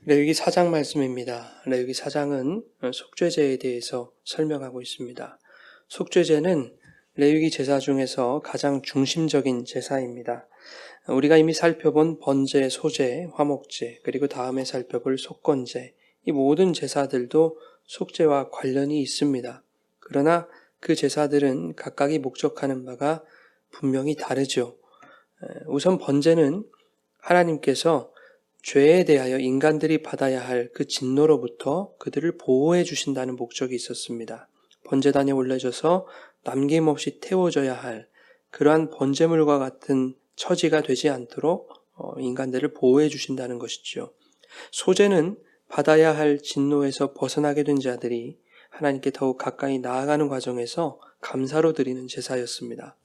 레위기 4장 말씀입니다. 레위기 4장은 속죄제에 대해서 설명하고 있습니다. 속죄제는 레위기 제사 중에서 가장 중심적인 제사입니다. 우리가 이미 살펴본 번제, 소제, 화목제, 그리고 다음에 살펴볼 속건제, 이 모든 제사들도 속죄와 관련이 있습니다. 그러나 그 제사들은 각각이 목적하는 바가 분명히 다르죠. 우선 번제는 하나님께서 죄에 대하여 인간들이 받아야 할 그 진노로부터 그들을 보호해 주신다는 목적이 있었습니다. 번제단에 올려져서 남김없이 태워져야 할 그러한 번제물과 같은 처지가 되지 않도록 인간들을 보호해 주신다는 것이죠. 소제는 받아야 할 진노에서 벗어나게 된 자들이 하나님께 더욱 가까이 나아가는 과정에서 감사로 드리는 제사였습니다.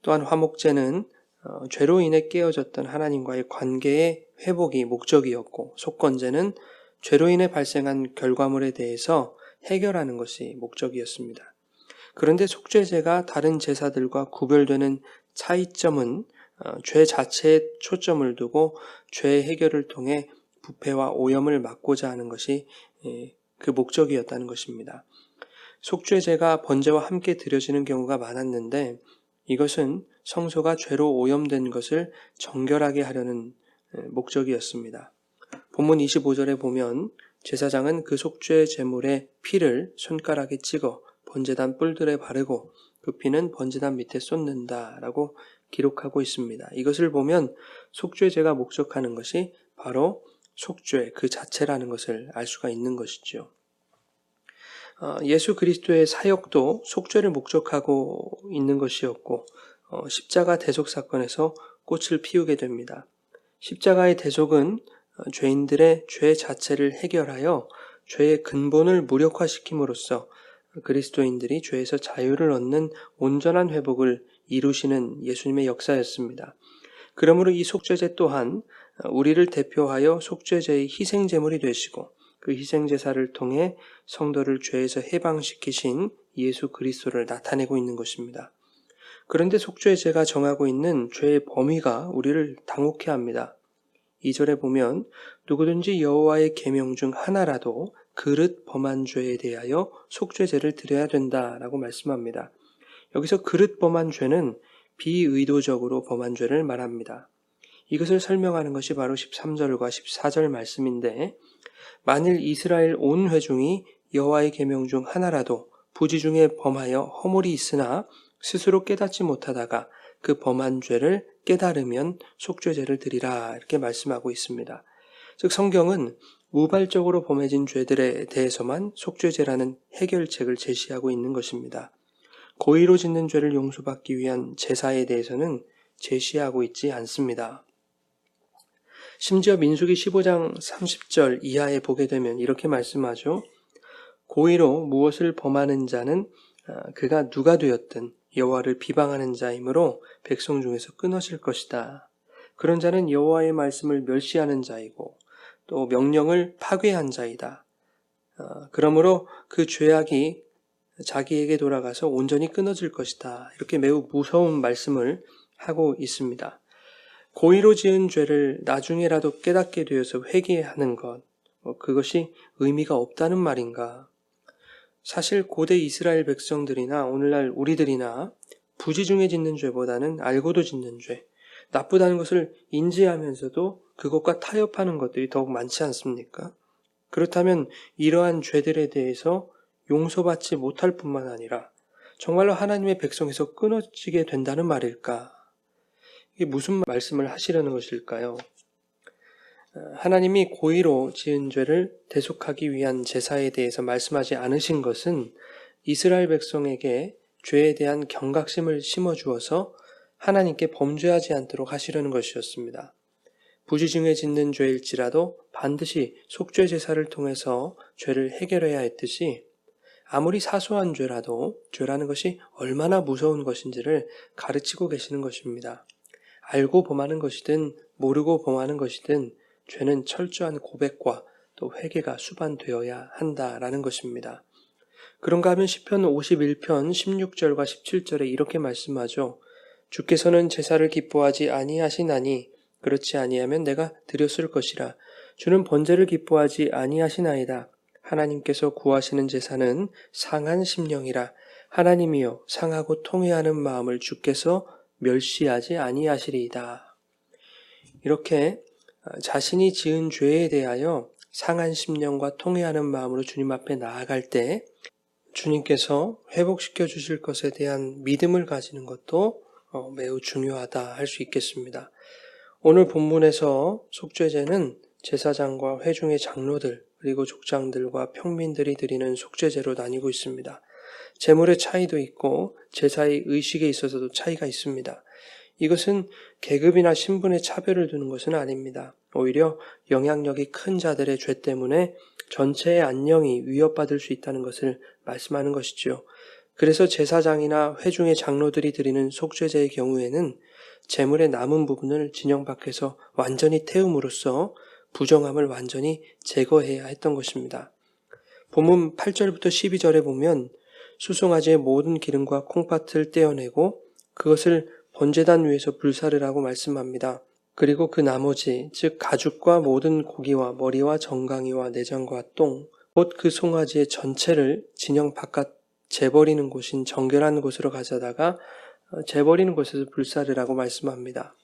또한 화목제는 죄로 인해 깨어졌던 하나님과의 관계의 회복이 목적이었고, 속건제는 죄로 인해 발생한 결과물에 대해서 해결하는 것이 목적이었습니다. 그런데 속죄제가 다른 제사들과 구별되는 차이점은 죄 자체에 초점을 두고 죄 해결을 통해 부패와 오염을 막고자 하는 것이 그 목적이었다는 것입니다. 속죄제가 번제와 함께 드려지는 경우가 많았는데, 이것은 성소가 죄로 오염된 것을 정결하게 하려는 목적이었습니다. 본문 25절에 보면 제사장은 그 속죄 제물의 피를 손가락에 찍어 번제단 뿔들에 바르고 그 피는 번제단 밑에 쏟는다라고 기록하고 있습니다. 이것을 보면 속죄제가 목적하는 것이 바로 속죄 그 자체라는 것을 알 수가 있는 것이죠. 예수 그리스도의 사역도 속죄를 목적하고 있는 것이었고, 십자가 대속 사건에서 꽃을 피우게 됩니다. 십자가의 대속은 죄인들의 죄 자체를 해결하여 죄의 근본을 무력화시킴으로써 그리스도인들이 죄에서 자유를 얻는 온전한 회복을 이루시는 예수님의 역사였습니다. 그러므로 이 속죄제 또한 우리를 대표하여 속죄제의 희생제물이 되시고, 그 희생제사를 통해 성도를 죄에서 해방시키신 예수 그리스도를 나타내고 있는 것입니다. 그런데 속죄제가 정하고 있는 죄의 범위가 우리를 당혹해 합니다. 2절에 보면 누구든지 여호와의 계명 중 하나라도 그릇 범한 죄에 대하여 속죄제를 드려야 된다라고 말씀합니다. 여기서 그릇 범한 죄는 비의도적으로 범한 죄를 말합니다. 이것을 설명하는 것이 바로 13절과 14절 말씀인데, 만일 이스라엘 온 회중이 여호와의 계명 중 하나라도 부지 중에 범하여 허물이 있으나 스스로 깨닫지 못하다가 그 범한 죄를 깨달으면 속죄제를 드리라, 이렇게 말씀하고 있습니다. 즉 성경은 우발적으로 범해진 죄들에 대해서만 속죄제라는 해결책을 제시하고 있는 것입니다. 고의로 짓는 죄를 용서받기 위한 제사에 대해서는 제시하고 있지 않습니다. 심지어 민수기 15장 30절 이하에 보게 되면 이렇게 말씀하죠. 고의로 무엇을 범하는 자는 그가 누가 되었든 여호와를 비방하는 자이므로 백성 중에서 끊어질 것이다. 그런 자는 여호와의 말씀을 멸시하는 자이고 또 명령을 파괴한 자이다. 그러므로 그 죄악이 자기에게 돌아가서 온전히 끊어질 것이다. 이렇게 매우 무서운 말씀을 하고 있습니다. 고의로 지은 죄를 나중에라도 깨닫게 되어서 회개하는 것, 그것이 의미가 없다는 말인가? 사실 고대 이스라엘 백성들이나 오늘날 우리들이나 부지중에 짓는 죄보다는 알고도 짓는 죄, 나쁘다는 것을 인지하면서도 그것과 타협하는 것들이 더욱 많지 않습니까? 그렇다면 이러한 죄들에 대해서 용서받지 못할 뿐만 아니라 정말로 하나님의 백성에서 끊어지게 된다는 말일까? 이게 무슨 말씀을 하시려는 것일까요? 하나님이 고의로 지은 죄를 대속하기 위한 제사에 대해서 말씀하지 않으신 것은 이스라엘 백성에게 죄에 대한 경각심을 심어주어서 하나님께 범죄하지 않도록 하시려는 것이었습니다. 부지중에 짓는 죄일지라도 반드시 속죄 제사를 통해서 죄를 해결해야 했듯이 아무리 사소한 죄라도 죄라는 것이 얼마나 무서운 것인지를 가르치고 계시는 것입니다. 알고 범하는 것이든 모르고 범하는 것이든 죄는 철저한 고백과 또 회개가 수반되어야 한다라는 것입니다. 그런가 하면 시편 51편 16절과 17절에 이렇게 말씀하죠. 주께서는 제사를 기뻐하지 아니하시나니 그렇지 아니하면 내가 드렸을 것이라. 주는 번제를 기뻐하지 아니하시나이다. 하나님께서 구하시는 제사는 상한 심령이라. 하나님이여 상하고 통회하는 마음을 주께서 멸시하지 아니하시리이다. 이렇게 자신이 지은 죄에 대하여 상한 심령과 통회하는 마음으로 주님 앞에 나아갈 때 주님께서 회복시켜 주실 것에 대한 믿음을 가지는 것도 매우 중요하다 할 수 있겠습니다. 오늘 본문에서 속죄제는 제사장과 회중의 장로들 그리고 족장들과 평민들이 드리는 속죄제로 나뉘고 있습니다. 제물의 차이도 있고 제사의 의식에 있어서도 차이가 있습니다. 이것은 계급이나 신분의 차별을 두는 것은 아닙니다. 오히려 영향력이 큰 자들의 죄 때문에 전체의 안녕이 위협받을 수 있다는 것을 말씀하는 것이지요. 그래서 제사장이나 회중의 장로들이 드리는 속죄제의 경우에는 제물의 남은 부분을 진영 밖에서 완전히 태움으로써 부정함을 완전히 제거해야 했던 것입니다. 본문 8절부터 12절에 보면 수송아지의 모든 기름과 콩팥을 떼어내고 그것을 번제단 위에서 불사르라고 말씀합니다. 그리고 그 나머지 즉 가죽과 모든 고기와 머리와 정강이와 내장과 똥 곧 그 송아지의 전체를 진영 바깥 재버리는 곳인 정결한 곳으로 가져다가 재버리는 곳에서 불사르라고 말씀합니다.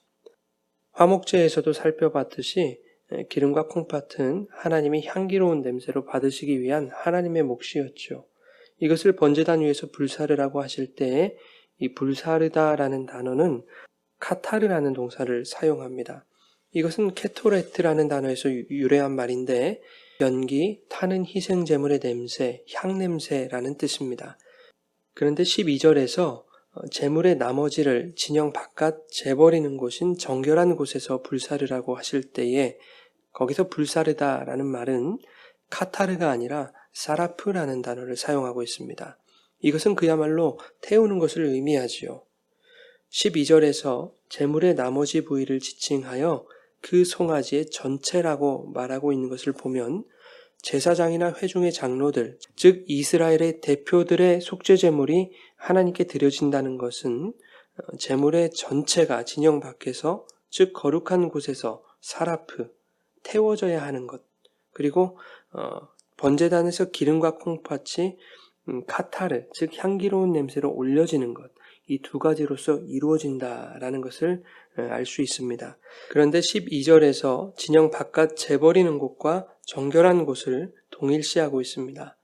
화목제에서도 살펴봤듯이 기름과 콩팥은 하나님이 향기로운 냄새로 받으시기 위한 하나님의 몫이었죠. 이것을 번제단 위에서 불사르라고 하실 때에 이 불사르다라는 단어는 카타르라는 동사를 사용합니다. 이것은 케토레트라는 단어에서 유래한 말인데 연기, 타는 희생제물의 냄새, 향냄새라는 뜻입니다. 그런데 12절에서 제물의 나머지를 진영 바깥 재버리는 곳인 정결한 곳에서 불사르라고 하실 때에 거기서 불사르다라는 말은 카타르가 아니라 사라프라는 단어를 사용하고 있습니다. 이것은 그야말로 태우는 것을 의미하지요. 12절에서 제물의 나머지 부위를 지칭하여 그 송아지의 전체라고 말하고 있는 것을 보면 제사장이나 회중의 장로들, 즉 이스라엘의 대표들의 속죄 제물이 하나님께 드려진다는 것은 제물의 전체가 진영 밖에서 즉 거룩한 곳에서 사라프, 태워져야 하는 것, 그리고 번제단에서 기름과 콩팥이 카타르, 즉 향기로운 냄새로 올려지는 것, 이 두 가지로서 이루어진다라는 것을 알 수 있습니다. 그런데 12절에서 진영 바깥 재버리는 곳과 정결한 곳을 동일시하고 있습니다.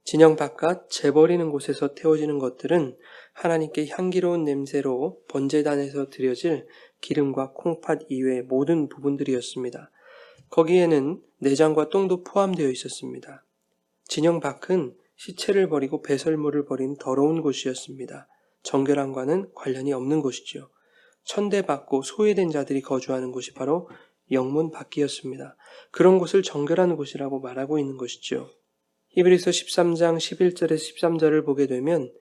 진영 바깥 재버리는 곳에서 태워지는 것들은 하나님께 향기로운 냄새로 번제단에서 드려질 기름과 콩팥 이외의 모든 부분들이었습니다. 거기에는 내장과 똥도 포함되어 있었습니다. 진영 밖은 시체를 버리고 배설물을 버린 더러운 곳이었습니다. 정결함과는 관련이 없는 곳이죠. 천대받고 소외된 자들이 거주하는 곳이 바로 영문 밖이었습니다. 그런 곳을 정결한 곳이라고 말하고 있는 것이죠. 히브리서 13장 11절에서 13절을 보게 되면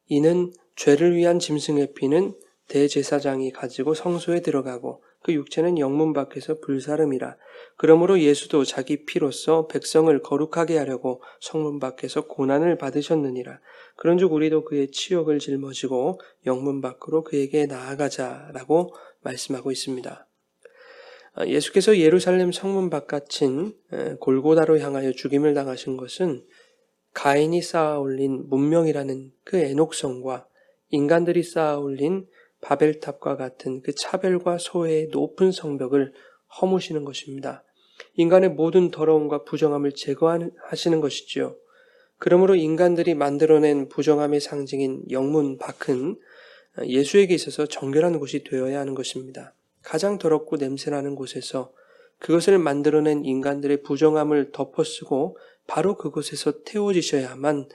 이는 죄를 위한 짐승의 피는 대제사장이 가지고 성소에 들어가고 그 육체는 영문 밖에서 불사름이라. 그러므로 예수도 자기 피로써 백성을 거룩하게 하려고 성문 밖에서 고난을 받으셨느니라. 그런즉 우리도 그의 치욕을 짊어지고 영문 밖으로 그에게 나아가자라고 말씀하고 있습니다. 예수께서 예루살렘 성문 바깥인 골고다로 향하여 죽임을 당하신 것은 가인이 쌓아 올린 문명이라는 그 애녹성과 인간들이 쌓아 올린 바벨탑과 같은 그 차별과 소외의 높은 성벽을 허무시는 것입니다. 인간의 모든 더러움과 부정함을 제거하시는 것이지요. 그러므로 인간들이 만들어낸 부정함의 상징인 영문 밖은 예수에게 있어서 정결한 곳이 되어야 하는 것입니다. 가장 더럽고 냄새나는 곳에서 그것을 만들어낸 인간들의 부정함을 덮어쓰고 바로 그곳에서 태워지셔야만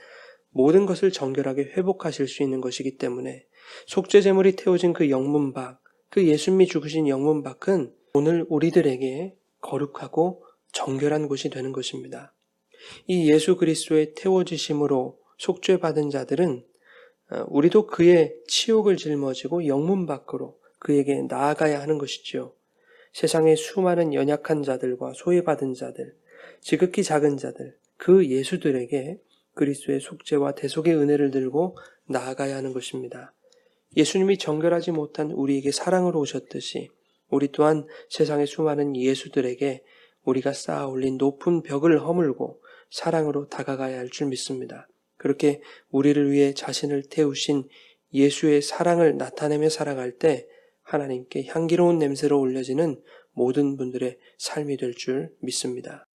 모든 것을 정결하게 회복하실 수 있는 것이기 때문에 속죄제물이 태워진 그 영문밖, 그 예수님이 죽으신 영문밖은 오늘 우리들에게 거룩하고 정결한 곳이 되는 것입니다. 이 예수 그리스도의 태워지심으로 속죄받은 자들은 우리도 그의 치욕을 짊어지고 영문 밖으로 그에게 나아가야 하는 것이지요. 세상의 수많은 연약한 자들과 소외받은 자들, 지극히 작은 자들, 그 예수들에게 그리스도의 속죄와 대속의 은혜를 들고 나아가야 하는 것입니다. 예수님이 정결하지 못한 우리에게 사랑으로 오셨듯이 우리 또한 세상의 수많은 예수들에게 우리가 쌓아 올린 높은 벽을 허물고 사랑으로 다가가야 할 줄 믿습니다. 그렇게 우리를 위해 자신을 태우신 예수의 사랑을 나타내며 살아갈 때 하나님께 향기로운 냄새로 올려지는 모든 분들의 삶이 될 줄 믿습니다.